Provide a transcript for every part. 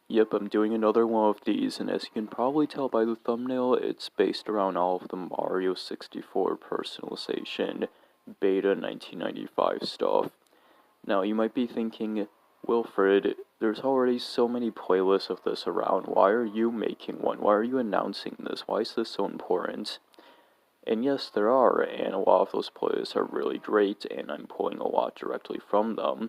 Yep, I'm doing another one of these, and as you can probably tell by the thumbnail, it's based around all of the Mario 64 personalization beta 1995 stuff. Now, you might be thinking, Wilfred, there's already so many playlists of this around. Why are you making one? Why are you announcing this? Why is this so important? And yes, there are, and a lot of those playlists are really great, and I'm pulling a lot directly from them.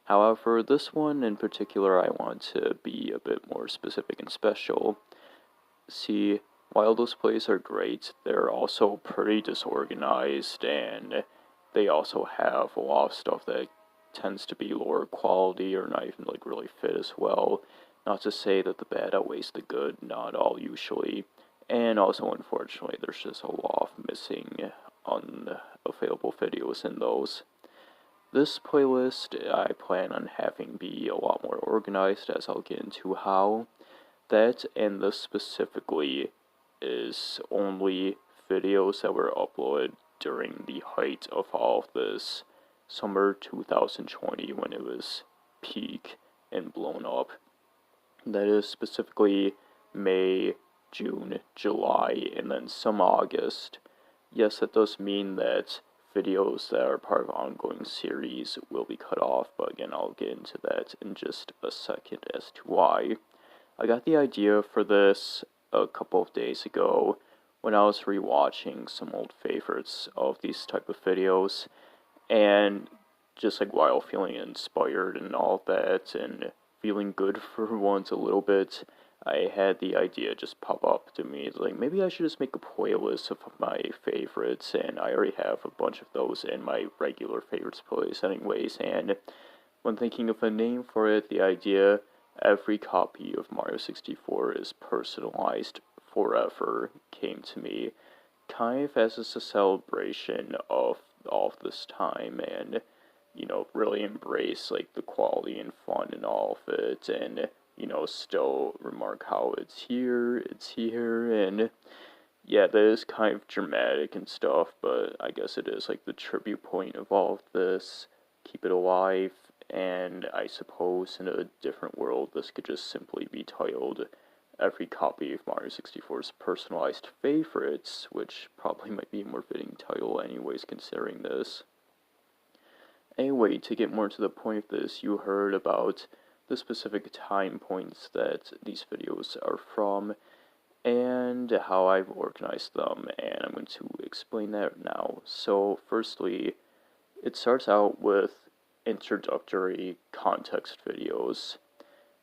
However, this one in particular, I want to be a bit more specific and special. See, while those plays are great, they're also pretty disorganized, and they also have a lot of stuff that tends to be lower quality or not even like really fit as well. Not to say that the bad outweighs the good, not all usually. And also, unfortunately, there's just a lot of missing unavailable videos in those. This playlist I plan on having be a lot more organized, as I'll get into how. That and this specifically is only videos that were uploaded during the height of all of this summer 2020 when it was peak and blown up. That is specifically May, June, July, and then some August. Yes, that does mean that videos that are part of ongoing series will be cut off, but again, I'll get into that in just a second as to why. I got the idea for this a couple of days ago when I was rewatching some old favorites of these type of videos, and just like while feeling inspired and all that, and feeling good for once a little bit, I had the idea just pop up to me. It's like, maybe I should just make a playlist of my favorites, and I already have a bunch of those in my regular favorites playlist anyways, and when thinking of a name for it, the idea every copy of Mario 64 is personalized forever came to me, kind of as a celebration of all of this time, and really embrace like the quality and fun and all of it, and still remark how it's here, and yeah, that is kind of dramatic and stuff, but I guess it is like the tribute point of all of this. Keep it alive, and I suppose in a different world, this could just simply be titled every copy of Mario 64's personalized favorites, which probably might be a more fitting title anyways, considering this. Anyway, to get more to the point of this, you heard about the specific time points that these videos are from, and how I've organized them, and I'm going to explain that now. So, firstly, it starts out with introductory context videos.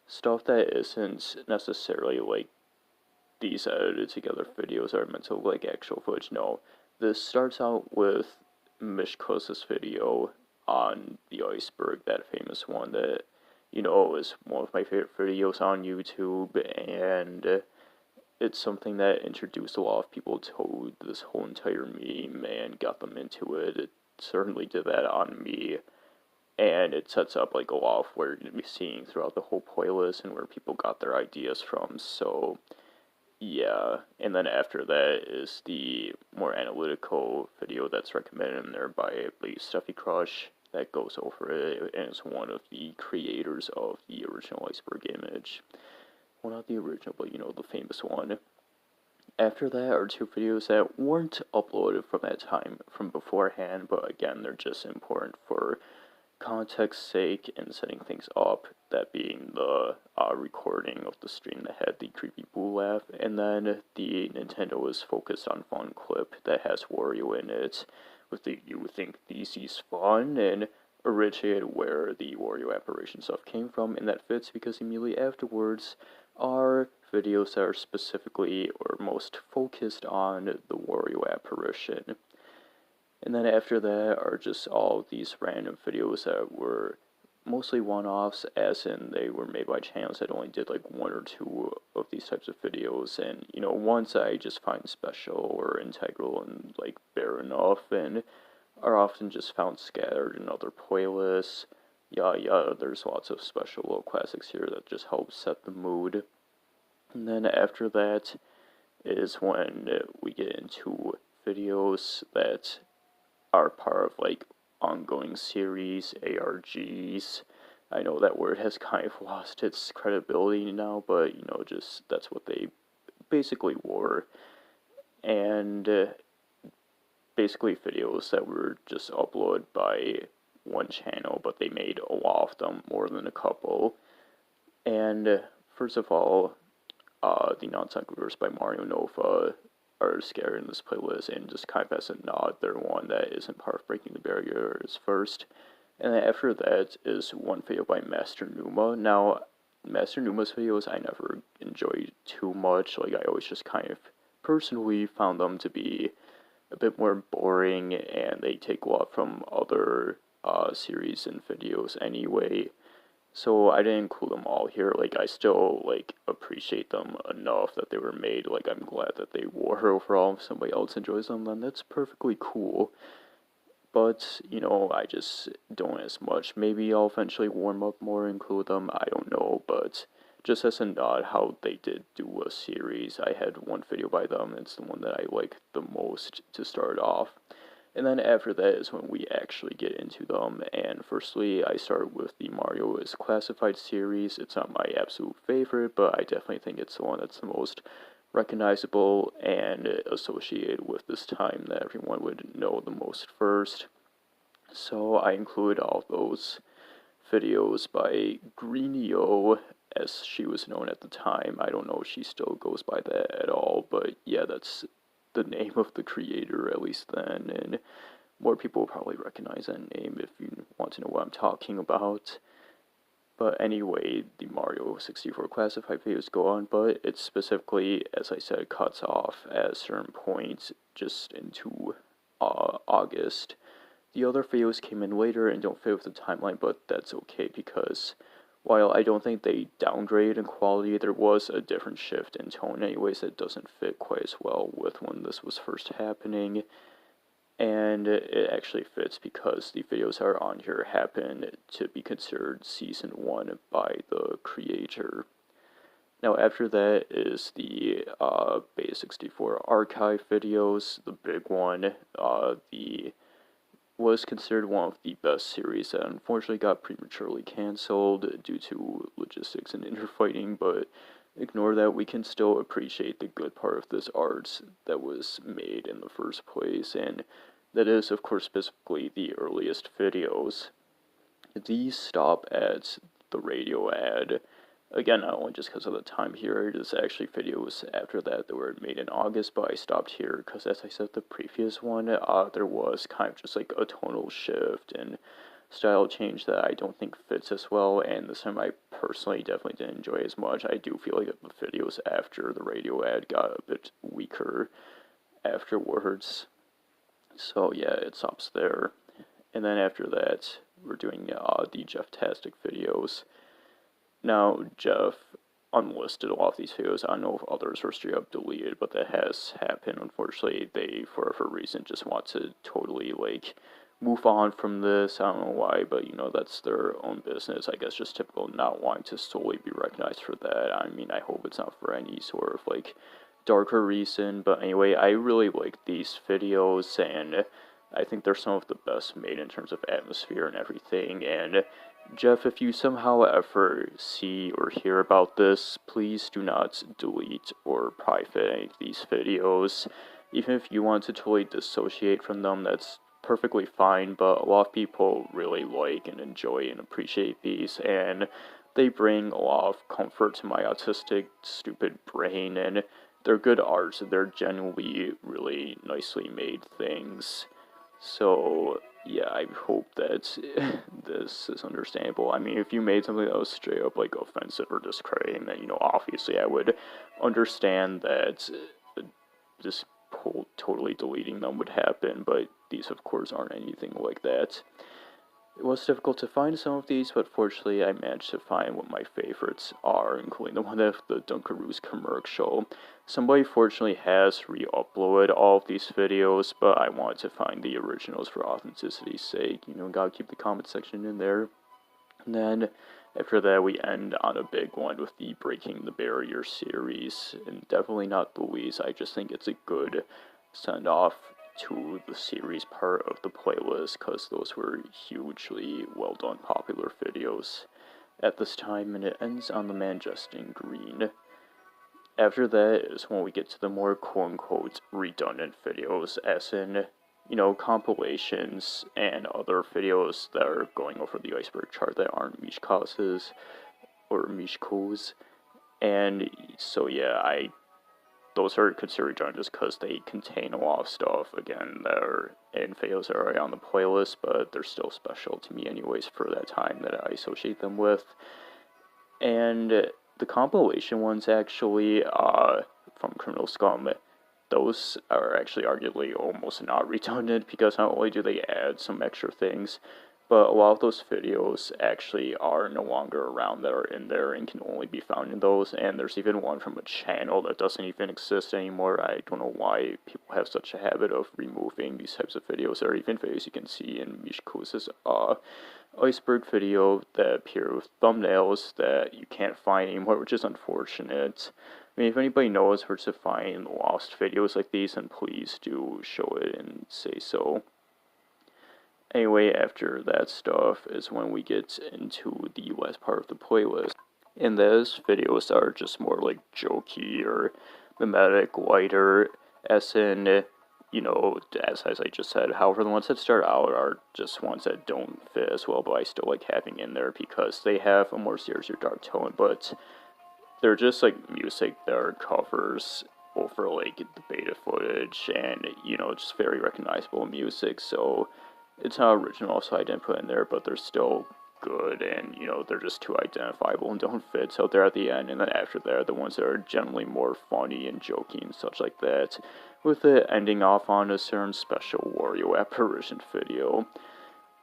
Stuff that isn't necessarily like these edited together videos are meant to look like actual footage. No, this starts out with Mishkosa's video on the iceberg, that famous one that, is one of my favorite videos on YouTube, and it's something that introduced a lot of people to this whole entire meme and got them into it. It certainly did that on me, and it sets up like a lot of what you're going to be seeing throughout the whole playlist and where people got their ideas from. So yeah, and then after that is the more analytical video that's recommended in there by, I believe, Steffi Crush, that goes over it, and it's one of the creators of the original iceberg image. Well, not the original, but the famous one. After that are two videos that weren't uploaded from that time, from beforehand, but again, they're just important for context sake and setting things up, that being the recording of the stream that had the creepy boo laugh, and then the Nintendo is focused on fun clip that has Wario in it, with the "you think this is fun," and originated where the Wario apparition stuff came from, and that fits because immediately afterwards are videos that are specifically or most focused on the Wario apparition. And then after that are just all these random videos that were mostly one-offs, as in they were made by channels that only did like one or two of these types of videos, and ones I just find special or integral and like bare enough, and are often just found scattered in other playlists. Yeah, there's lots of special little classics here that just help set the mood. And then after that is when we get into videos that are part of like ongoing series, ARGs. I know that word has kind of lost its credibility now, but, just that's what they basically were. And basically videos that were just uploaded by one channel, but they made a lot of them, more than a couple. And first of all, the non-sonic reverse by Mario Nova are scattered in this playlist, and just kind of as a nod, they're one that isn't part of Breaking the Barriers first. And then after that is one video by Master Numa. Now, Master Numa's videos I never enjoyed too much. Like, I always just kind of personally found them to be a bit more boring, and they take a lot from other series and videos anyway. So I didn't include them all here. Like, I still, appreciate them enough that they were made. Like, I'm glad that they were overall. If somebody else enjoys them, then that's perfectly cool. But, I just don't as much. Maybe I'll eventually warm up more, include them, I don't know. But just as a nod, how they did do a series, I had one video by them. It's the one that I like the most to start off. And then after that is when we actually get into them. And firstly, I start with the Mario is Classified series. It's not my absolute favorite, but I definitely think it's the one that's the most recognizable and associated with this time that everyone would know the most first. So I include all those videos by Greenio, as she was known at the time. I don't know if she still goes by that at all, but yeah, that's the name of the creator, at least then, and more people will probably recognize that name if you want to know what I'm talking about. But anyway, the Mario 64 classified videos go on, but it's specifically, as I said, cuts off at certain points just into August. The other videos came in later and don't fit with the timeline, but that's okay because while I don't think they downgrade in quality, there was a different shift in tone anyways that doesn't fit quite as well with when this was first happening. And it actually fits because the videos that are on here happen to be considered Season 1 by the creator. Now after that is the Beta 64 archive videos, the big one, was considered one of the best series that unfortunately got prematurely cancelled due to logistics and interfighting, but ignore that, we can still appreciate the good part of this art that was made in the first place, and that is, of course, specifically the earliest videos. These stop at the radio ad. Again, not only just because of the time here, there's actually videos after that were made in August, but I stopped here because, as I said, the previous one, there was kind of just like a tonal shift and style change that I don't think fits as well, and this time I personally definitely didn't enjoy as much. I do feel like the videos after the radio ad got a bit weaker afterwards. So yeah, it stops there. And then after that, we're doing the Jeff-tastic videos. Now, Jeff unlisted a lot of these videos. I don't know if others were straight up deleted, but that has happened. Unfortunately, they, for whatever reason, just want to totally, move on from this. I don't know why, but, that's their own business. I guess just typical not wanting to solely be recognized for that. I mean, I hope it's not for any sort of, darker reason. But anyway, I really like these videos, and I think they're some of the best made in terms of atmosphere and everything, and Jeff, if you somehow ever see or hear about this, please do not delete or private any of these videos. Even if you want to totally dissociate from them, that's perfectly fine, but a lot of people really like and enjoy and appreciate these, and they bring a lot of comfort to my autistic, stupid brain, and they're good art, they're genuinely really nicely made things. So, yeah, I hope that this is understandable. I mean, if you made something that was straight up, offensive or discrediting, then, obviously I would understand that just totally deleting them would happen, but these, of course, aren't anything like that. It was difficult to find some of these, but fortunately I managed to find what my favorites are, including the one of the Dunkaroos commercial. Somebody fortunately has re-uploaded all of these videos, but I wanted to find the originals for authenticity's sake. Gotta keep the comment section in there. And then, after that, we end on a big one with the Breaking the Barrier series, and definitely not the least. I just think it's a good send-off to the series part of the playlist, because those were hugely well done popular videos. at this time, and it ends on the man dressed in green. After that is when we get to the more quote-unquote redundant videos, as in, compilations and other videos that are going over the iceberg chart that aren't Mishkas's or Mishko's. And so yeah, those are considered redundant just because they contain a lot of stuff, again, that are in videos that are already on the playlist, but they're still special to me anyways for that time that I associate them with. And the compilation ones, actually, from Criminal Scum, those are actually arguably almost not redundant, because not only do they add some extra things, but a lot of those videos actually are no longer around that are in there and can only be found in those. And there's even one from a channel that doesn't even exist anymore. I don't know why people have such a habit of removing these types of videos. There are even videos you can see in Mishko's iceberg video that appear with thumbnails that you can't find anymore, which is unfortunate. I mean, if anybody knows where to find lost videos like these, then please do show it and say so. Anyway, after that stuff is when we get into the last part of the playlist. And those videos are just more like jokey or mimetic, lighter, as in, as I just said. However, the ones that start out are just ones that don't fit as well, but I still like having in there because they have a more serious or dark tone, but they're just like music that are covers over like the beta footage and, just very recognizable music, so it's not original, so I didn't put in there, but they're still good, and, they're just too identifiable and don't fit, so they're at the end. And then after that, the ones that are generally more funny and jokey and such like that, with it ending off on a certain special Wario apparition video.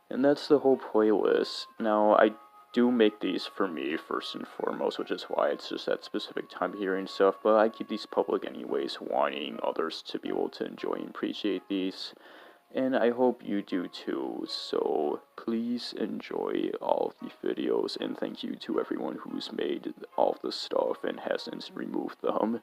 And that's the whole playlist. Now, I do make these for me first and foremost, which is why it's just that specific time of year and stuff, but I keep these public anyways, wanting others to be able to enjoy and appreciate these. And I hope you do too, so please enjoy all of the videos, and thank you to everyone who's made all of this stuff and hasn't removed them.